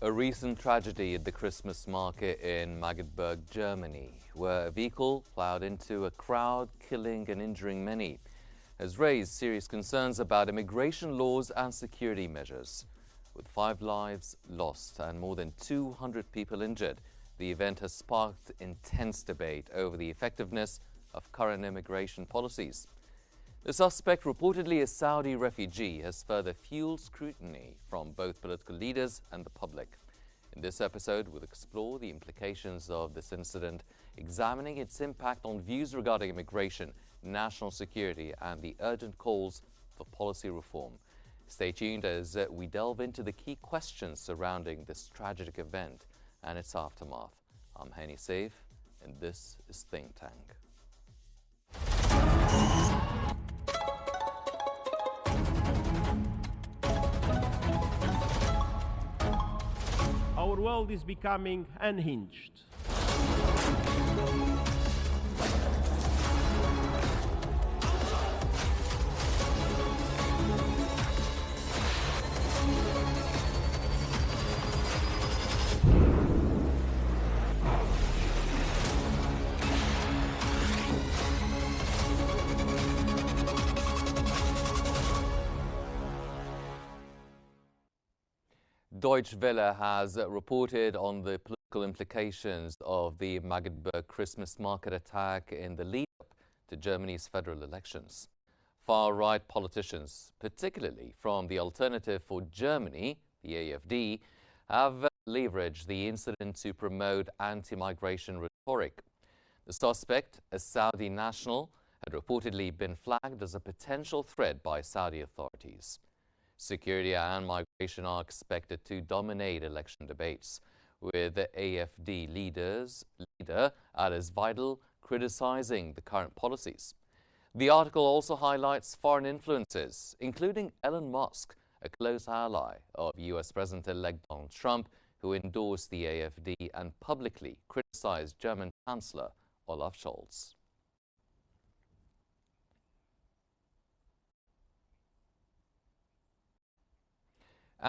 A recent tragedy at the Christmas market in Magdeburg, Germany, where a vehicle plowed into a crowd, killing and injuring many, has raised serious concerns about immigration laws and security measures. With 5 lives lost and more than 200 people injured, the event has sparked intense debate over the effectiveness of current immigration policies. The suspect, reportedly a Saudi refugee, has further fueled scrutiny from both political leaders and the public. In this episode, we'll explore the implications of this incident, examining its impact on views regarding immigration, national security, and the urgent calls for policy reform. Stay tuned as we delve into the key questions surrounding this tragic event and its aftermath. I'm Hani Saif, and this is Think Tank. Our world is becoming unhinged. Deutsche Welle has reported on the political implications of the Magdeburg Christmas market attack in the lead-up to Germany's federal elections. Far-right politicians, particularly from the Alternative for Germany, the AfD, have leveraged the incident to promote anti-migration rhetoric. The suspect, a Saudi national, had reportedly been flagged as a potential threat by Saudi authorities. Security and migration are expected to dominate election debates, with the AfD leader Alice Weidel criticizing the current policies. The article also highlights foreign influences, including Elon Musk, a close ally of US President-elect Donald Trump, who endorsed the AfD and publicly criticized German Chancellor Olaf Scholz.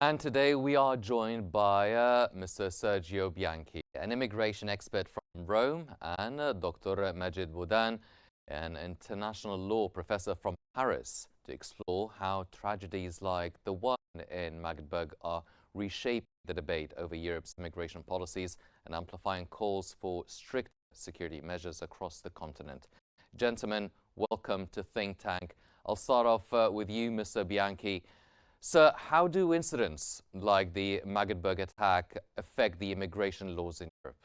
And today we are joined by Mr. Sergio Bianchi, an immigration expert from Rome, and Dr. Majid Boudan, an international law professor from Paris, to explore how tragedies like the one in Magdeburg are reshaping the debate over Europe's immigration policies and amplifying calls for strict security measures across the continent. Gentlemen, welcome to Think Tank. I'll start off with you, Mr. Bianchi. Sir, how do incidents like the Magdeburg attack affect the immigration laws in Europe?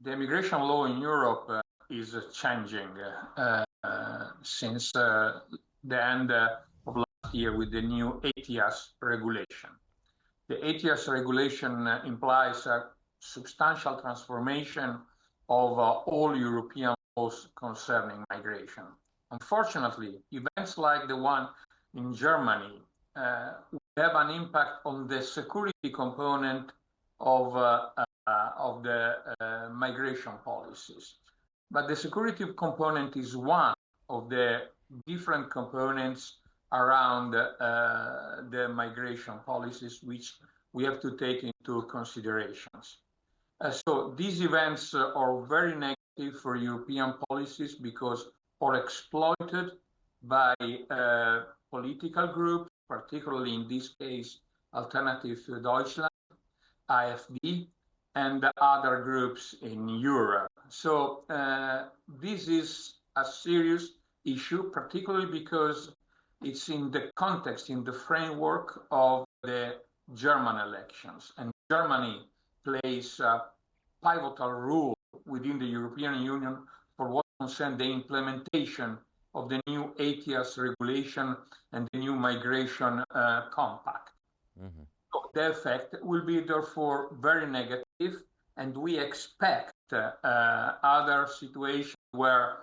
The immigration law in Europe is changing since the end of last year with the new ETIAS regulation. The ETIAS regulation implies a substantial transformation of all European laws concerning migration. Unfortunately, events like the one in Germany have an impact on the security component of the migration policies. But the security component is one of the different components around the migration policies which we have to take into considerations. So these events are very negative for European policies because are exploited by political groups, particularly in this case, Alternative für Deutschland, AfD, and other groups in Europe. So this is a serious issue, particularly because it's in the context, in the framework of the German elections. And Germany plays a pivotal role within the European Union for what concerns the implementation of the new ETIAS regulation and the new migration compact. Mm-hmm. So the effect will be therefore very negative, and we expect other situations where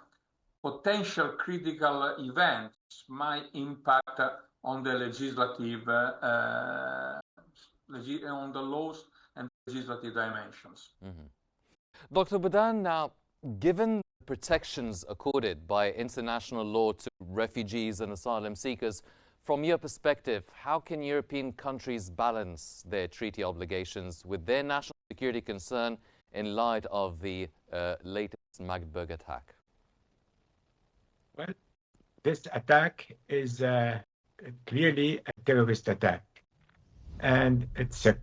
potential critical events might impact on the legislative, on the laws and legislative dimensions. Dr. Badan, now, given the protections accorded by international law to refugees and asylum seekers, from your perspective, how can European countries balance their treaty obligations with their national security concern in light of the latest Magdeburg attack? Well, this attack is clearly a terrorist attack, and it's a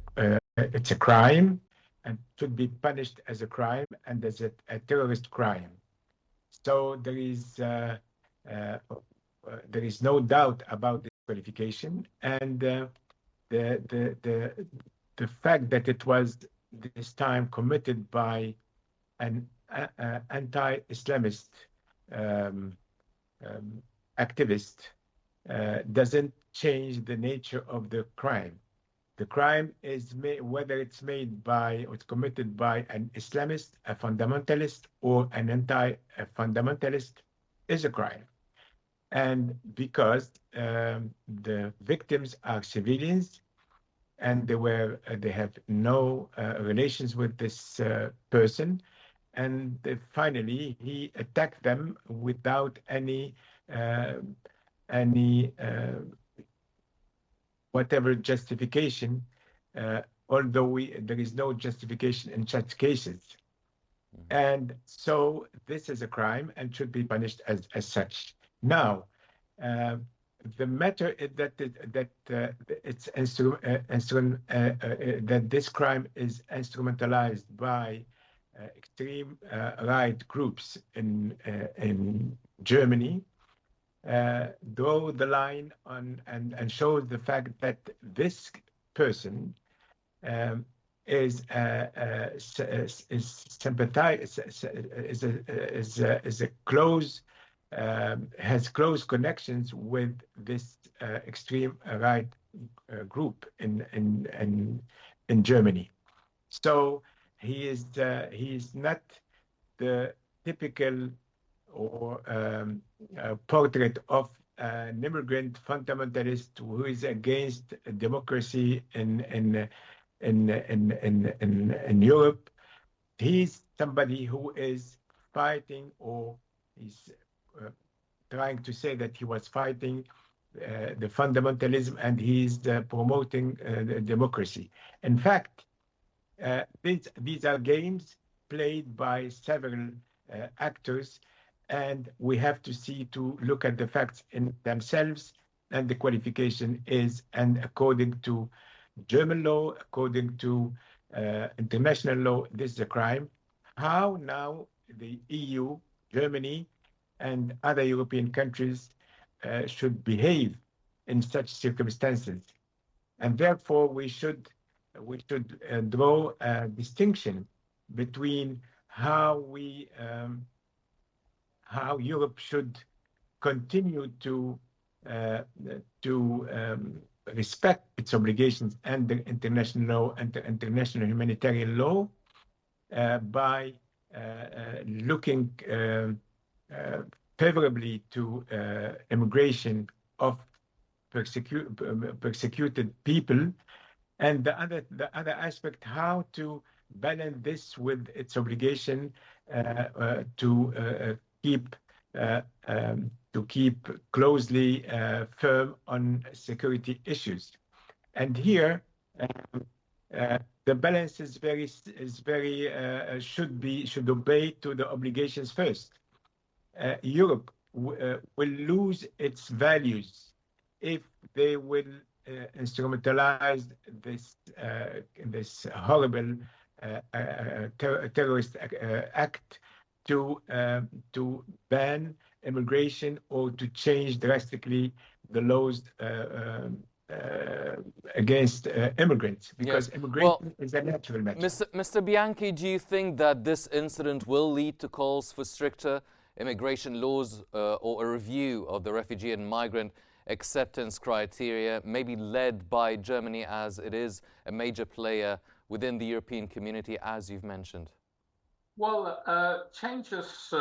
crime and should be punished as a crime and as a terrorist crime. So there is no doubt about this qualification, and the fact that it was this time committed by an anti-Islamist activist doesn't change the nature of the crime. The crime is whether it's made by or it's committed by an Islamist, a fundamentalist, or an anti-fundamentalist, is a crime. And because the victims are civilians and they have no relations with this person, and finally he attacked them without any whatever justification, although there is no justification in such cases. And so this is a crime and should be punished as such. Now, the matter is that that this crime is instrumentalized by extreme right groups in Germany. Draw the line on and show the fact that this person is sympathized, is a close, has close connections with this extreme right group in Germany. So he is not the typical or portrait of an immigrant fundamentalist who is against democracy in Europe. He's somebody who is fighting, or he's trying to say that he was fighting the fundamentalism, and he's promoting democracy. In fact, these are games played by several actors, and we have to look at the facts in themselves, and the qualification is, and according to German law, according to international law, this is a crime. How now the EU, Germany, and other European countries should behave in such circumstances? And therefore we should draw a distinction between how Europe should continue to respect its obligations under international law and international humanitarian law by looking favorably to immigration of persecuted people, and the other aspect, how to balance this with its obligation to keep closely firm on security issues. And here the balance should obey to the obligations first. Europe will lose its values if they will instrumentalize this horrible terrorist act to ban immigration or to change drastically the laws against immigrants, because immigration is a natural matter. Mr. Bianchi, do you think that this incident will lead to calls for stricter immigration laws or a review of the refugee and migrant acceptance criteria, maybe led by Germany, as it is a major player within the European community, as you've mentioned? Well, changes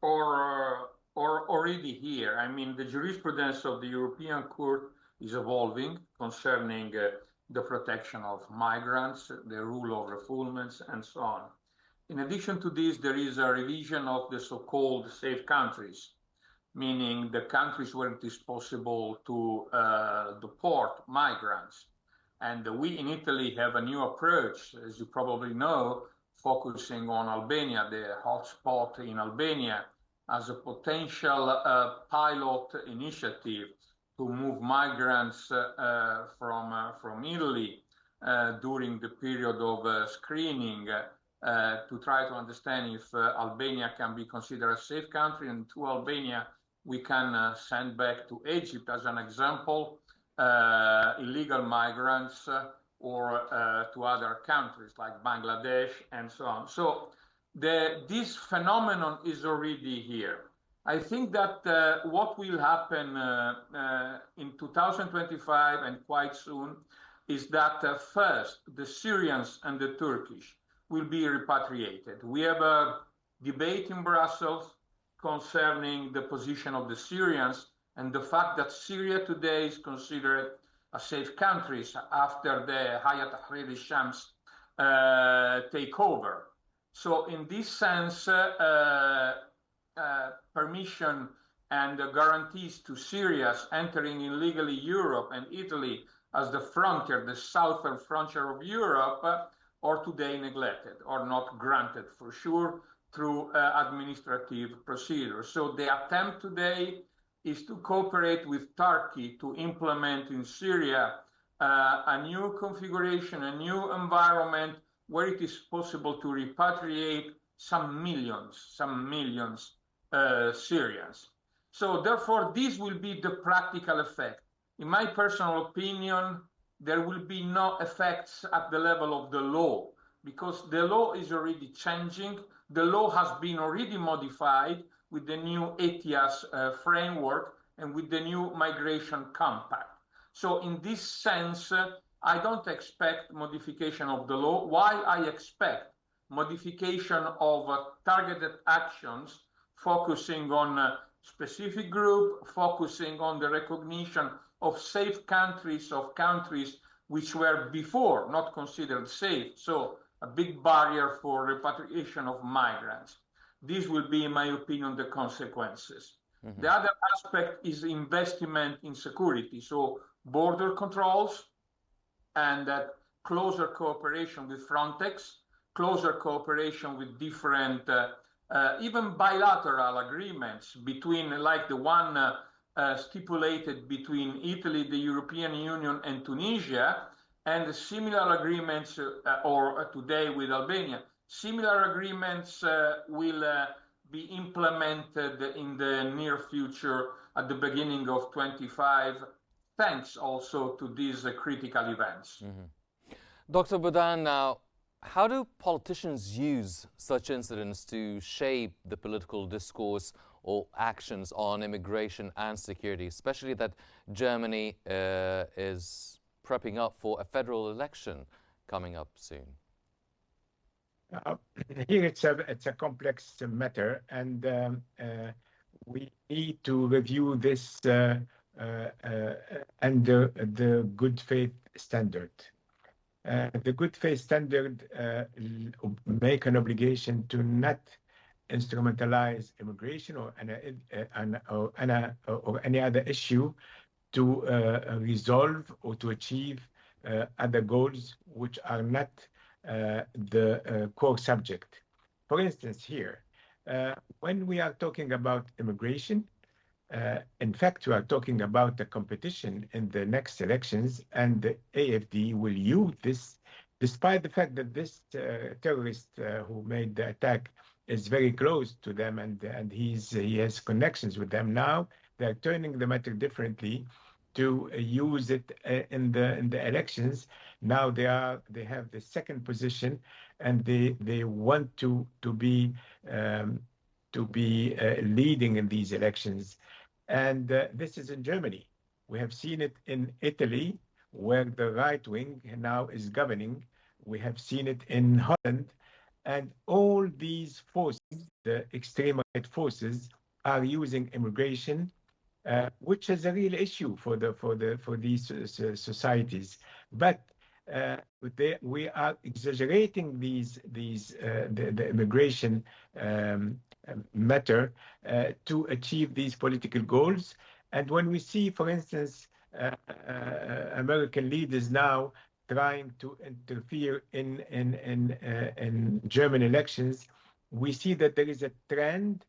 or are already here. I mean, the jurisprudence of the European Court is evolving concerning the protection of migrants, the rule of refoulements, and so on. In addition to this, there is a revision of the so-called safe countries, meaning the countries where it is possible to deport migrants. And we in Italy have a new approach, as you probably know, focusing on Albania, the hotspot in Albania, as a potential pilot initiative to move migrants from Italy during the period of screening to try to understand if Albania can be considered a safe country, and to Albania we can send back to Egypt, as an example, illegal migrants or to other countries like Bangladesh and so on. So this phenomenon is already here. I think that what will happen in 2025 and quite soon is that first the Syrians and the Turkish will be repatriated. We have a debate in Brussels concerning the position of the Syrians and the fact that Syria today is considered a safe country after the Hayat Tahrir Shams takeover. So in this sense, permission and guarantees to Syrians entering illegally Europe and Italy as the frontier, the southern frontier of Europe, are today neglected or not granted for sure through administrative procedures. So the attempt today is to cooperate with Turkey to implement in Syria a new configuration, a new environment where it is possible to repatriate some millions Syrians. So therefore, this will be the practical effect. In my personal opinion, there will be no effects at the level of the law, because the law is already changing. The law has been already modified with the new ETIAS framework and with the new migration compact. So in this sense, I don't expect modification of the law. Why I expect modification of targeted actions, focusing on a specific group, focusing on the recognition of safe countries, of countries which were before not considered safe. So a big barrier for repatriation of migrants. This will be, in my opinion, the consequences. Mm-hmm. The other aspect is investment in security. So border controls and closer cooperation with Frontex, closer cooperation with different, even bilateral agreements between, like the one stipulated between Italy, the European Union, and Tunisia, and similar agreements, or today with Albania. Similar agreements will be implemented in the near future at the beginning of 25, thanks also to these critical events. Mm-hmm. Dr. Boudin, now, how do politicians use such incidents to shape the political discourse or actions on immigration and security, especially that Germany is prepping up for a federal election coming up soon? Here it's a complex matter, and we need to review this under the good faith standard. The good faith standard make an obligation to not instrumentalize immigration or any other issue to resolve or to achieve other goals which are not the core subject. For instance, here, when we are talking about immigration, in fact, we are talking about the competition in the next elections, and the AFD will use this, despite the fact that this terrorist who made the attack is very close to them, and he has connections with them. Now they're turning the matter differently to use it in the elections. Now they have the second position, and they want to be leading in these elections. And this is in Germany. We have seen it in Italy, where the right wing now is governing. We have seen it in Holland. And all these forces, the extreme right forces, are using immigration, which is a real issue for these societies. But we are exaggerating the immigration matter to achieve these political goals. And when we see, for instance, American leaders now trying to interfere in German elections, we see that there is a trend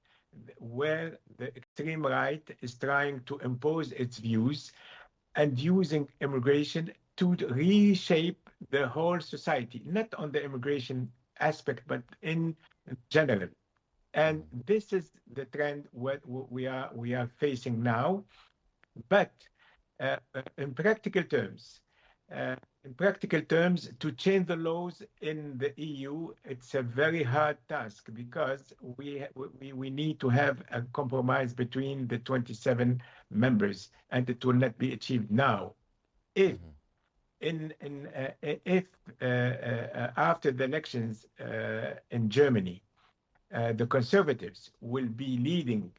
where the extreme right is trying to impose its views and using immigration to reshape the whole society, not on the immigration aspect, but in general. And this is the trend what we are facing now. But in practical terms, to change the laws in the EU, it's a very hard task because we need to have a compromise between the 27 members, and it will not be achieved now. If after the elections in Germany, the Conservatives will be leading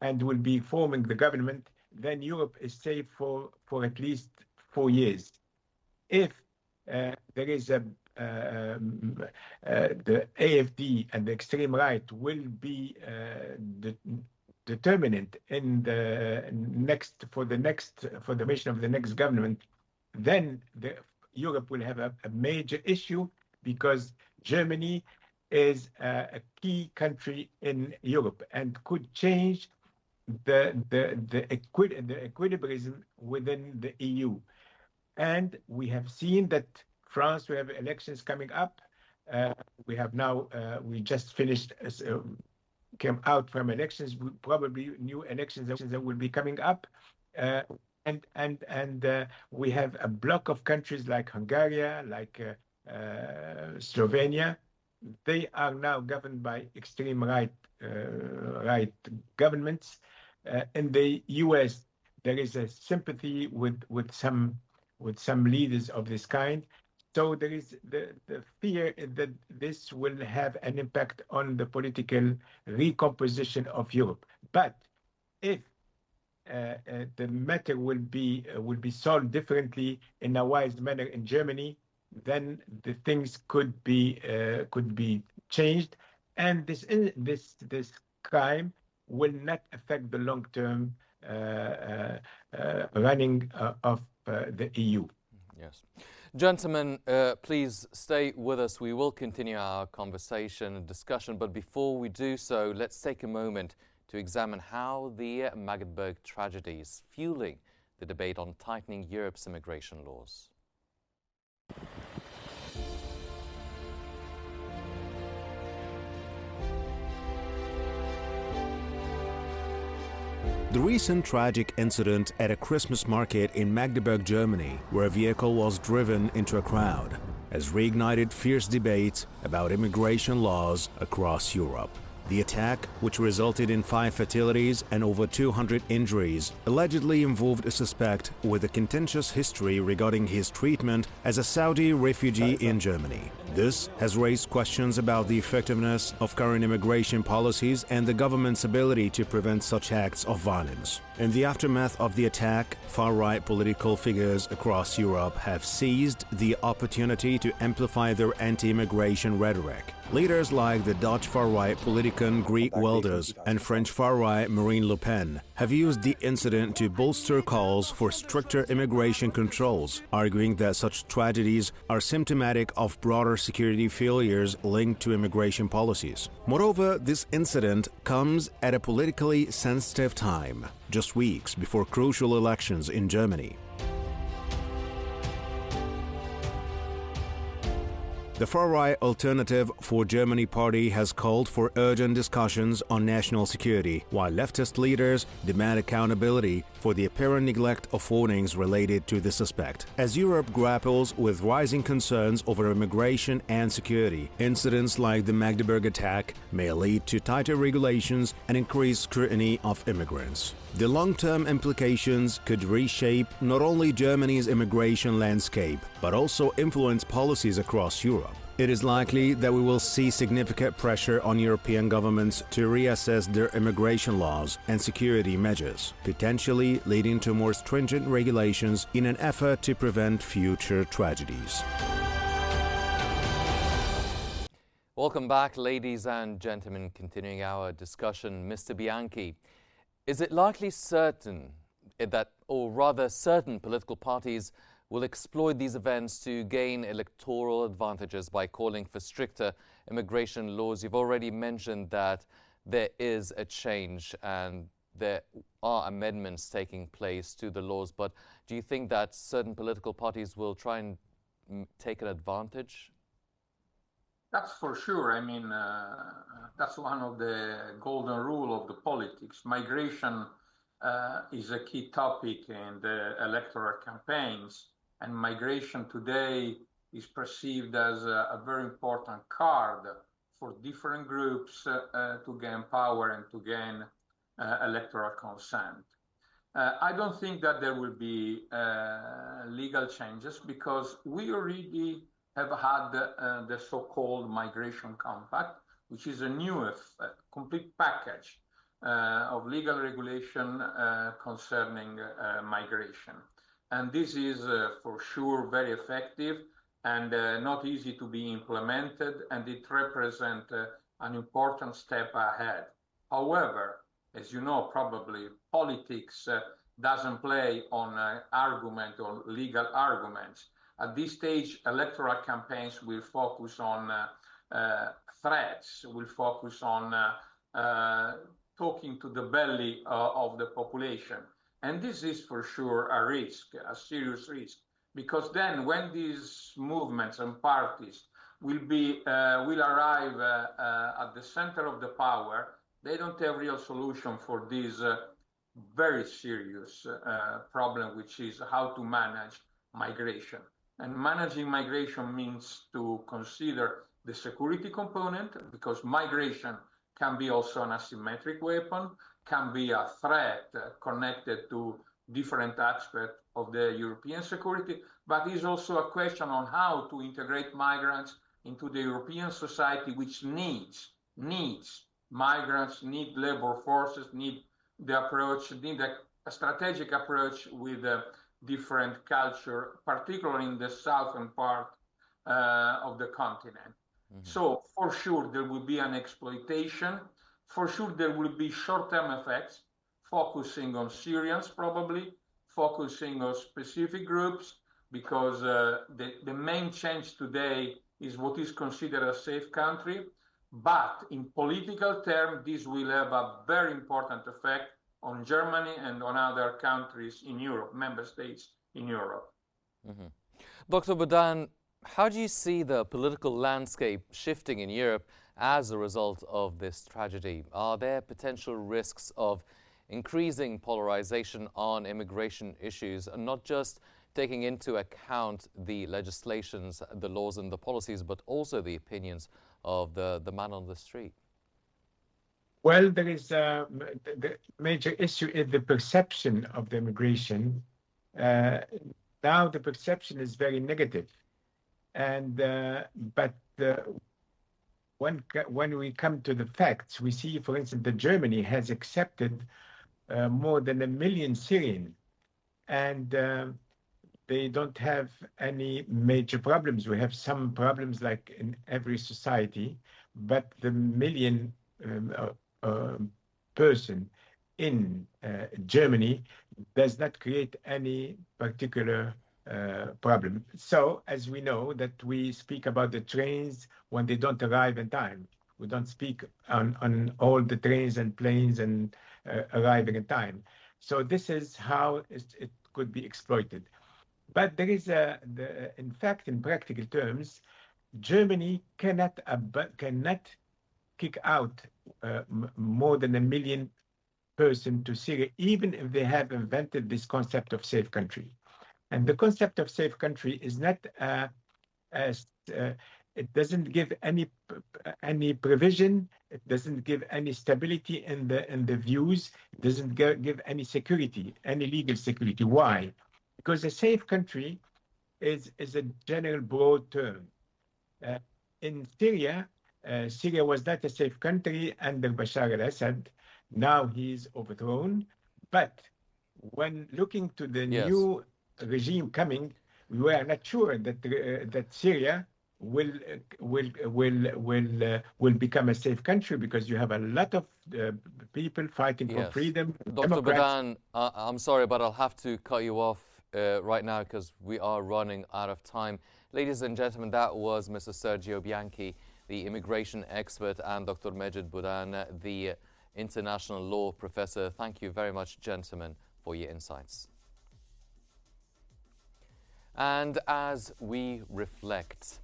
and will be forming the government, then Europe is safe for at least 4 years. If there is the AfD and the extreme right will be determinant in the formation of the next government, then Europe will have a major issue, because Germany is a key country in Europe and could change the equilibrium within the EU. And we have seen that France will have elections coming up. We have now, we just finished, came out from elections, probably new elections that will be coming up. And we have a block of countries like Hungary, like Slovenia. They are now governed by extreme right governments. In the US, there is a sympathy with some leaders of this kind. So there is the fear that this will have an impact on the political recomposition of Europe. But if the matter will be solved differently in a wise manner in Germany, then the things could be changed, and this crime will not affect the long-term running of the EU. Yes. Gentlemen, please stay with us. We will continue our conversation and discussion, but before we do so, let's take a moment to examine how the Magdeburg tragedy is fueling the debate on tightening Europe's immigration laws. The recent tragic incident at a Christmas market in Magdeburg, Germany, where a vehicle was driven into a crowd, has reignited fierce debates about immigration laws across Europe. The attack, which resulted in 5 fatalities and over 200 injuries, allegedly involved a suspect with a contentious history regarding his treatment as a Saudi refugee in Germany. This has raised questions about the effectiveness of current immigration policies and the government's ability to prevent such acts of violence. In the aftermath of the attack, far-right political figures across Europe have seized the opportunity to amplify their anti-immigration rhetoric. Leaders like the Dutch far-right politician Geert Wilders and French far-right Marine Le Pen have used the incident to bolster calls for stricter immigration controls, arguing that such tragedies are symptomatic of broader security failures linked to immigration policies. Moreover, this incident comes at a politically sensitive time, just weeks before crucial elections in Germany. The far-right Alternative for Germany party has called for urgent discussions on national security, while leftist leaders demand accountability for the apparent neglect of warnings related to the suspect. As Europe grapples with rising concerns over immigration and security, incidents like the Magdeburg attack may lead to tighter regulations and increased scrutiny of immigrants. The long-term implications could reshape not only Germany's immigration landscape, but also influence policies across Europe. It is likely that we will see significant pressure on European governments to reassess their immigration laws and security measures, potentially leading to more stringent regulations in an effort to prevent future tragedies. Welcome back, ladies and gentlemen. Continuing our discussion, Mr. Bianchi, is it likely certain that, or rather certain political parties will exploit these events to gain electoral advantages by calling for stricter immigration laws? You've already mentioned that there is a change and there are amendments taking place to the laws, but do you think that certain political parties will try and take an advantage? That's for sure. I mean, that's one of the golden rule of the politics. Migration is a key topic in the electoral campaigns. And migration today is perceived as a very important card for different groups to gain power and to gain electoral consent. I don't think that there will be legal changes because we already have had the so-called migration compact, which is a new complete package of legal regulation concerning migration. And this is for sure very effective and not easy to be implemented, and it represents an important step ahead. However, as you know, probably politics doesn't play on argument or legal arguments. At this stage, electoral campaigns will focus on threats, will focus on talking to the belly of the population. And this is for sure a risk, a serious risk, because then when these movements and parties will arrive at the center of the power, they don't have real solution for this very serious problem, which is how to manage migration. And managing migration means to consider the security component, because migration can be also an asymmetric weapon, can be a threat connected to different aspects of the European security, but is also a question on how to integrate migrants into the European society, which needs migrants, need labor forces, need the approach, need a strategic approach with a different culture, particularly in the southern part of the continent. So for sure there will be an exploitation. For sure there will be short-term effects, focusing on Syrians probably, focusing on specific groups, because the main change today is what is considered a safe country. But in political terms, this will have a very important effect on Germany and on other countries in Europe, member states in Europe. Dr. Boudin, how do you see the political landscape shifting in Europe as a result of this tragedy? Are there potential risks of increasing polarization on immigration issues, and not just taking into account the legislations, the laws and the policies, but also the opinions of the man on the street? Well, there is the major issue is the perception of the immigration. Now the perception is very negative, and but when we come to the facts, we see, for instance, that Germany has accepted more than 1 million Syrians, and they don't have any major problems. We have some problems like in every society, but the million person in Germany does not create any particular problem. So, as we know, that we speak about the trains when they don't arrive in time. We don't speak on all the trains and planes and arriving in time. So this is how it could be exploited. But there is in fact, in practical terms, Germany cannot kick out more than 1 million person to Syria, even if they have invented this concept of safe country. And the concept of safe country is not it doesn't give any provision. It doesn't give any stability in the views. It doesn't give any security, any legal security. Why? Because a safe country is a general broad term. in Syria, Syria was not a safe country under Bashar al-Assad. Now he's overthrown. But when looking to the Yes. new regime coming, we were not sure that that Syria will become a safe country, because you have a lot of people fighting for Yes. freedom, Dr. Democrats. Badan, I'm sorry, but I'll have to cut you off right now because we are running out of time. Ladies and gentlemen, that was Mr. Sergio Bianchi, the immigration expert, and Dr. Majid Budan, the international law professor. Thank you very much, gentlemen, for your insights. And as we reflect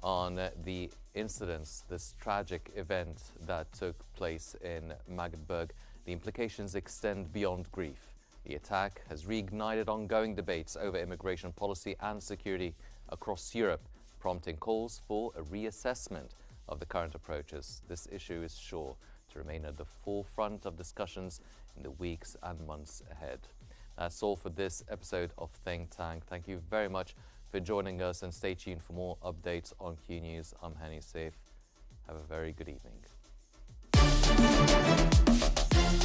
on the incidents, this tragic event that took place in Magdeburg, the implications extend beyond grief. The attack has reignited ongoing debates over immigration policy and security across Europe, prompting calls for a reassessment of the current approaches. This issue is sure to remain at the forefront of discussions in the weeks and months ahead. That's all for this episode of Think Tank. Thank you very much for joining us, and stay tuned for more updates on Q News. I'm Hani Saif. Have a very good evening.